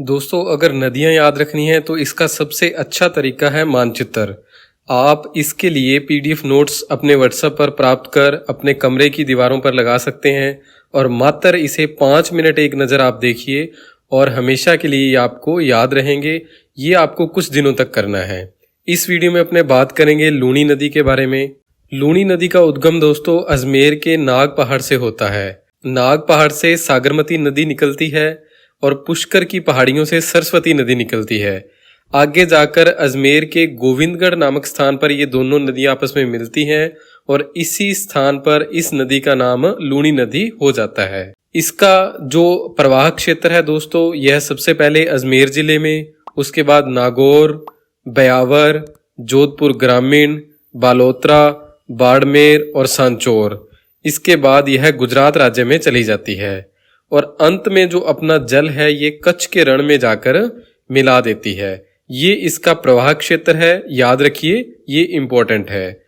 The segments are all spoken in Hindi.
दोस्तों, अगर नदियां याद रखनी है तो इसका सबसे अच्छा तरीका है मानचित्र। आप इसके लिए पीडीएफ नोट्स अपने व्हाट्सएप पर प्राप्त कर अपने कमरे की दीवारों पर लगा सकते हैं और मात्र इसे 5 मिनट एक नज़र आप देखिए और हमेशा के लिए ये आपको याद रहेंगे। ये आपको कुछ दिनों तक करना है। इस वीडियो में अपने बात करेंगे लूनी नदी के बारे में। लूनी नदी का उद्गम दोस्तों अजमेर के नाग पहाड़ से होता है। नाग पहाड़ से सागरमती नदी निकलती है और पुष्कर की पहाड़ियों से सरस्वती नदी निकलती है। आगे जाकर अजमेर के गोविंदगढ़ नामक स्थान पर ये दोनों नदियां आपस में मिलती हैं और इसी स्थान पर इस नदी का नाम लूनी नदी हो जाता है। इसका जो प्रवाह क्षेत्र है दोस्तों, यह सबसे पहले अजमेर जिले में, उसके बाद नागौर, ब्यावर, जोधपुर ग्रामीण, बालोतरा, बाड़मेर और सांचौर। इसके बाद यह गुजरात राज्य में चली जाती है और अंत में जो अपना जल है ये कच्छ के रण में जाकर मिला देती है। ये इसका प्रवाह क्षेत्र है, याद रखिए, ये इम्पोर्टेंट है।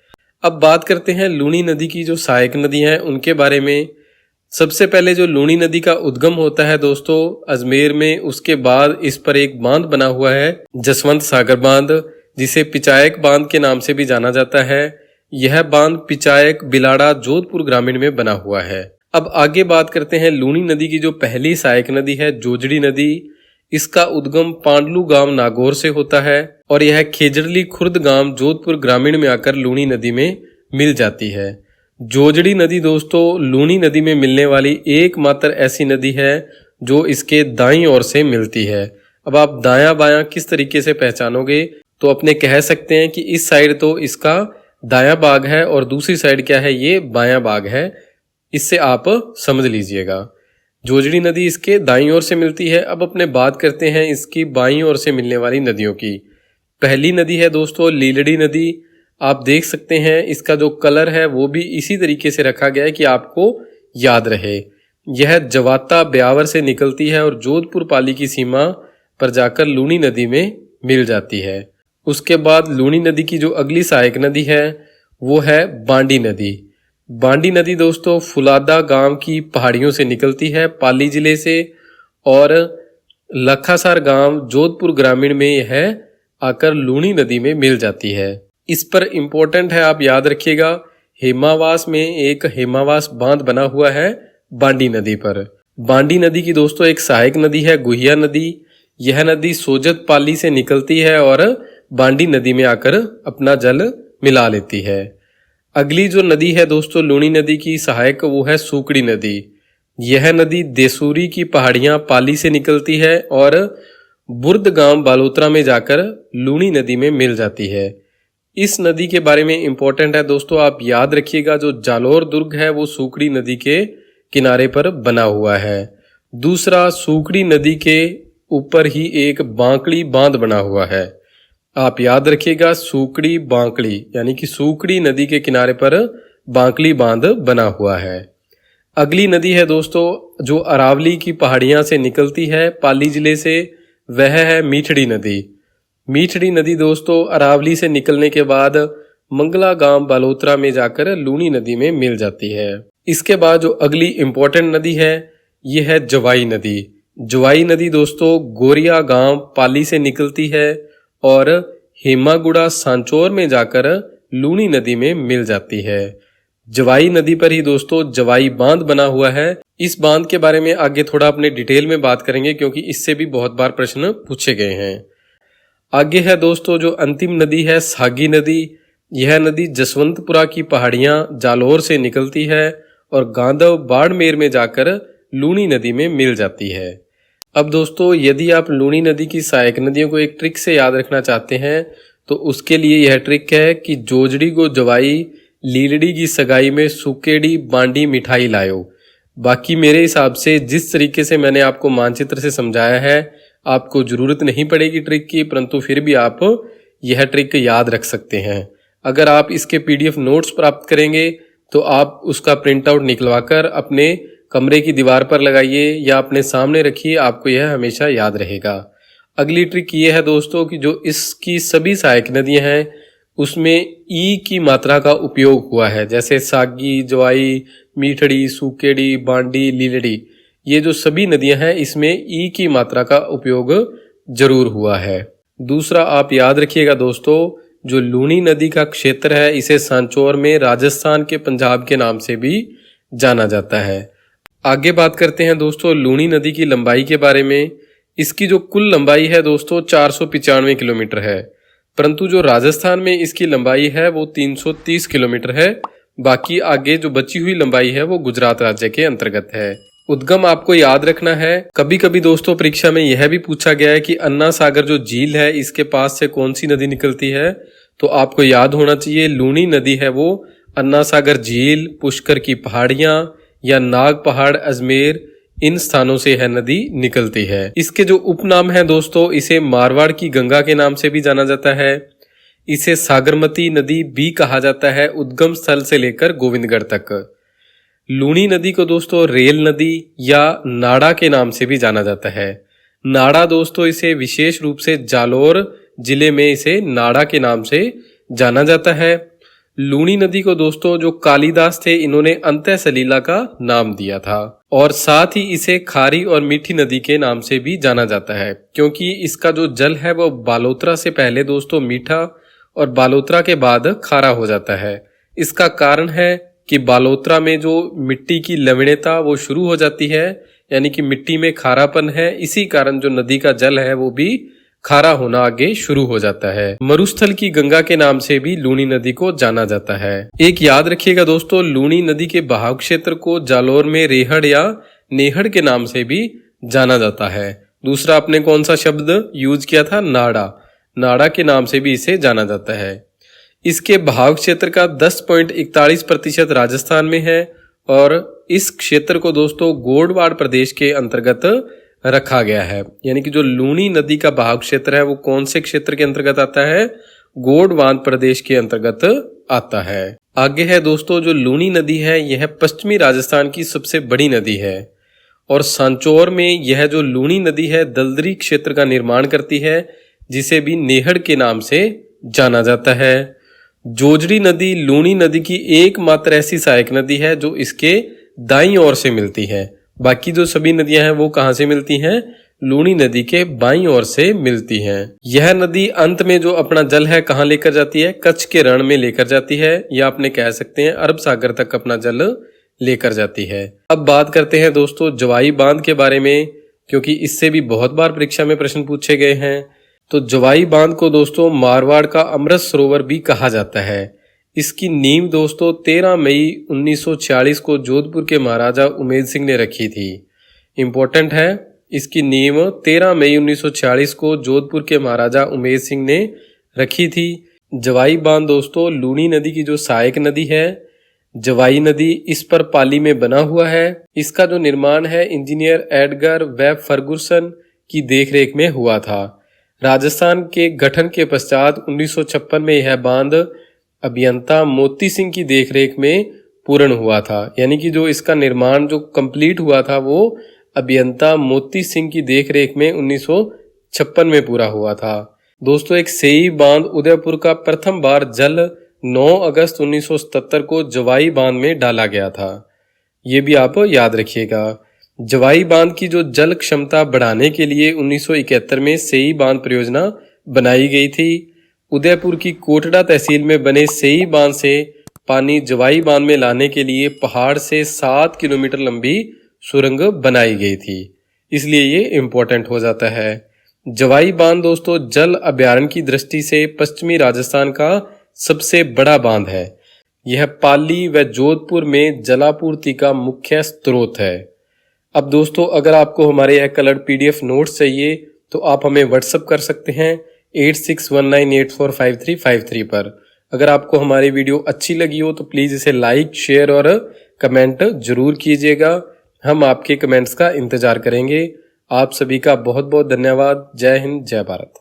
अब बात करते हैं लूनी नदी की जो सहायक नदी हैं उनके बारे में। सबसे पहले जो लूनी नदी का उद्गम होता है दोस्तों अजमेर में, उसके बाद इस पर एक बांध बना हुआ है जसवंत सागर बांध, जिसे पिचायक बांध के नाम से भी जाना जाता है। यह बांध पिचायक बिलाड़ा जोधपुर ग्रामीण में बना हुआ है। अब आगे बात करते हैं लूनी नदी की जो पहली सहायक नदी है जोजड़ी नदी। इसका उद्गम पांडलू गांव नागौर से होता है और यह खेजड़ली खुर्द गांव जोधपुर ग्रामीण में आकर लूनी नदी में मिल जाती है। जोजड़ी नदी दोस्तों लूनी नदी में मिलने वाली एकमात्र ऐसी नदी है जो इसके दाईं ओर से मिलती है। अब आप दायां बायां किस तरीके से पहचानोगे, तो अपने कह सकते हैं कि इस साइड तो इसका दायां भाग है और दूसरी साइड क्या है, ये बायां भाग है। इससे आप समझ लीजिएगा। जोजड़ी नदी इसके दाईं ओर से मिलती है। अब अपने बात करते हैं इसकी बाईं ओर से मिलने वाली नदियों की। पहली नदी है दोस्तों लीलड़ी नदी। आप देख सकते हैं इसका जो कलर है वो भी इसी तरीके से रखा गया है कि आपको याद रहे। यह जवाता ब्यावर से निकलती है और जोधपुर पाली की सीमा पर जाकर लूनी नदी में मिल जाती है। उसके बाद लूनी नदी की जो अगली सहायक नदी है वो है बांडी नदी। बांडी नदी दोस्तों फुलादा गांव की पहाड़ियों से निकलती है पाली जिले से और लखासार गांव जोधपुर ग्रामीण में यह आकर लूनी नदी में मिल जाती है। इस पर इम्पोर्टेंट है, आप याद रखिएगा, हेमावास में एक हेमावास बांध बना हुआ है बांडी नदी पर। बांडी नदी की दोस्तों एक सहायक नदी है गुहिया नदी। यह नदी सोजत पाली से निकलती है और बांडी नदी में आकर अपना जल मिला लेती है। अगली जो नदी है दोस्तों लूनी नदी की सहायक वो है सूकड़ी नदी। यह नदी देसूरी की पहाड़ियां पाली से निकलती है और बुर्द गांव बालोतरा में जाकर लूनी नदी में मिल जाती है। इस नदी के बारे में इंपॉर्टेंट है दोस्तों, आप याद रखिएगा, जो जालोर दुर्ग है वो सूकड़ी नदी के किनारे पर बना हुआ है। दूसरा, सूकड़ी नदी के ऊपर ही एक बांकड़ी बांध बना हुआ है। आप याद रखिएगा, सूकड़ी बांकड़ी, यानी कि सूकड़ी नदी के किनारे पर बांकड़ी बांध बना हुआ है। अगली नदी है दोस्तों जो अरावली की पहाड़ियां से निकलती है पाली जिले से, वह है मीठड़ी नदी। मीठड़ी नदी दोस्तों अरावली से निकलने के बाद मंगला गांव बालोतरा में जाकर लूनी नदी में मिल जाती है। इसके बाद जो अगली इंपॉर्टेंट नदी है यह है जवाई नदी। जवाई नदी दोस्तों गोरिया गांव पाली से निकलती है और हेमागुड़ा सांचौर में जाकर लूनी नदी में मिल जाती है। जवाई नदी पर ही दोस्तों जवाई बांध बना हुआ है। इस बांध के बारे में आगे थोड़ा अपने डिटेल में बात करेंगे क्योंकि इससे भी बहुत बार प्रश्न पूछे गए हैं। आगे है दोस्तों जो अंतिम नदी है सागी नदी। यह नदी जसवंतपुरा की पहाड़ियां जालोर से निकलती है और गांधव बाड़मेर में जाकर लूनी नदी में मिल जाती है। अब दोस्तों यदि आप लूनी नदी की सहायक नदियों को एक ट्रिक से याद रखना चाहते हैं तो उसके लिए यह ट्रिक है कि जोजड़ी को जवाई, लीलड़ी की सगाई में सुकेड़ी बांडी मिठाई लायो। बाकी मेरे हिसाब से जिस तरीके से मैंने आपको मानचित्र से समझाया है आपको जरूरत नहीं पड़ेगी ट्रिक की, परंतु फिर भी आप यह ट्रिक याद रख सकते हैं। अगर आप इसके पीडीएफ नोट्स प्राप्त करेंगे तो आप उसका प्रिंट आउट निकलवाकर अपने कमरे की दीवार पर लगाइए या अपने सामने रखिए, आपको यह हमेशा याद रहेगा। अगली ट्रिक ये है दोस्तों कि जो इसकी सभी सहायक नदियां हैं उसमें ई की मात्रा का उपयोग हुआ है, जैसे सागी, जवाई, मीठड़ी, सुकेड़ी, बांडी, लीलड़ी। ये जो सभी नदियां हैं इसमें ई की मात्रा का उपयोग जरूर हुआ है। दूसरा आप याद रखिएगा दोस्तों, जो लूनी नदी का क्षेत्र है इसे सांचौर में राजस्थान के पंजाब के नाम से भी जाना जाता है। आगे बात करते हैं दोस्तों लूनी नदी की लंबाई के बारे में। इसकी जो कुल लंबाई है दोस्तों 495 किलोमीटर है, परंतु जो राजस्थान में इसकी लंबाई है वो 330 किलोमीटर है। बाकी आगे जो बची हुई लंबाई है वो गुजरात राज्य के अंतर्गत है। उद्गम आपको याद रखना है। कभी कभी दोस्तों परीक्षा में यह भी पूछा गया है कि अन्ना सागर जो झील है इसके पास से कौन सी नदी निकलती है, तो आपको याद होना चाहिए लूनी नदी है वो अन्ना सागर झील, पुष्कर की पहाड़ियां या नाग पहाड़, अजमेर, इन स्थानों से यह नदी निकलती है। इसके जो उपनाम है दोस्तों, इसे मारवाड़ की गंगा के नाम से भी जाना जाता है। इसे सागरमती नदी भी कहा जाता है उद्गम स्थल से लेकर गोविंदगढ़ तक। लूनी नदी को दोस्तों रेल नदी या नाड़ा के नाम से भी जाना जाता है। नाड़ा दोस्तों इसे विशेष रूप से जालोर जिले में इसे नाड़ा के नाम से जाना जाता है। लूनी नदी को दोस्तों जो कालिदास थे इन्होंने अंतः सलीला का नाम दिया था, और साथ ही इसे खारी और मीठी नदी के नाम से भी जाना जाता है, क्योंकि इसका जो जल है वो बालोतरा से पहले दोस्तों मीठा और बालोतरा के बाद खारा हो जाता है। इसका कारण है कि बालोतरा में जो मिट्टी की लवणता वो शुरू हो जाती है, यानी कि मिट्टी में खारापन है, इसी कारण जो नदी का जल है वो भी खारा होना आगे शुरू हो जाता है। मरुस्थल की गंगा के नाम से भी लूनी नदी को जाना जाता है। एक याद रखिएगा दोस्तों, लूनी नदी के बहाव क्षेत्र को जालोर में रेहड़ या नेहड़ के नाम से भी जाना जाता है। दूसरा आपने कौन सा शब्द यूज किया था, नाड़ा, नाड़ा के नाम से भी इसे जाना जाता है। इसके बहाव क्षेत्र का 10.41% राजस्थान में है, और इस क्षेत्र को दोस्तों गोडवाड़ प्रदेश के अंतर्गत रखा गया है। यानी कि जो लूनी नदी का बहाव क्षेत्र है वो कौन से क्षेत्र के अंतर्गत आता है, गोडवाड़ प्रदेश के अंतर्गत आता है। आगे है दोस्तों जो लूनी नदी है यह पश्चिमी राजस्थान की सबसे बड़ी नदी है, और सांचौर में यह जो लूनी नदी है दलदरी क्षेत्र का निर्माण करती है, जिसे भी नेहड़ के नाम से जाना जाता है। जोजड़ी नदी लूनी नदी की एकमात्र ऐसी सहायक नदी है जो इसके दाईं ओर से मिलती है। बाकी जो सभी नदियां हैं वो कहां से मिलती हैं, लूनी नदी के बाईं ओर से मिलती हैं। यह नदी अंत में जो अपना जल है कहां लेकर जाती है, कच्छ के रण में लेकर जाती है, या आपने कह सकते हैं अरब सागर तक अपना जल लेकर जाती है। अब बात करते हैं दोस्तों जवाई बांध के बारे में, क्योंकि इससे भी बहुत बार परीक्षा में प्रश्न पूछे गए हैं। तो जवाई बांध को दोस्तों मारवाड़ का अमृत सरोवर भी कहा जाता है। इसकी नींव दोस्तों 13 मई 1946 को जोधपुर के महाराजा उमेद सिंह ने रखी थी। इंपॉर्टेंट है, इसकी नींव 13 मई 1946 को जोधपुर के महाराजा उमेद सिंह ने रखी थी। जवाई बांध दोस्तों लूनी नदी की जो सहायक नदी है, जवाई नदी, इस पर पाली में बना हुआ है। इसका जो निर्माण है इंजीनियर एडगर वेब फर्गुसन की देखरेख में हुआ था। राजस्थान के गठन के पश्चात 1956 में यह बांध अभियंता मोती सिंह की देखरेख में पूर्ण हुआ था। यानी कि जो इसका निर्माण जो कंप्लीट हुआ था वो अभियंता मोती सिंह की देखरेख में 1956 में पूरा हुआ था। दोस्तों एक सेई बांध उदयपुर का प्रथम बार जल 9 अगस्त 1977 को जवाई बांध में डाला गया था। ये भी आप याद रखिएगा। जवाई बांध की जो जल क्षमता बढ़ाने के लिए 1971 में सेई बांध परियोजना बनाई गई थी। उदयपुर की कोटड़ा तहसील में बने सेई बांध से पानी जवाई बांध में लाने के लिए पहाड़ से 7 किलोमीटर लंबी सुरंग बनाई गई थी, इसलिए ये इम्पोर्टेंट हो जाता है। जवाई बांध दोस्तों जल अभ्यारण्य की दृष्टि से पश्चिमी राजस्थान का सबसे बड़ा बांध है। यह पाली व जोधपुर में जलापूर्ति का मुख्य स्रोत है। अब दोस्तों अगर आपको हमारे यह कलर्ड PDF नोट्स चाहिए तो आप हमें व्हाट्सअप कर सकते हैं 8619845353 पर। अगर आपको हमारी वीडियो अच्छी लगी हो तो प्लीज़ इसे लाइक, शेयर और कमेंट जरूर कीजिएगा। हम आपके कमेंट्स का इंतजार करेंगे। आप सभी का बहुत बहुत धन्यवाद। जय हिंद, जय भारत।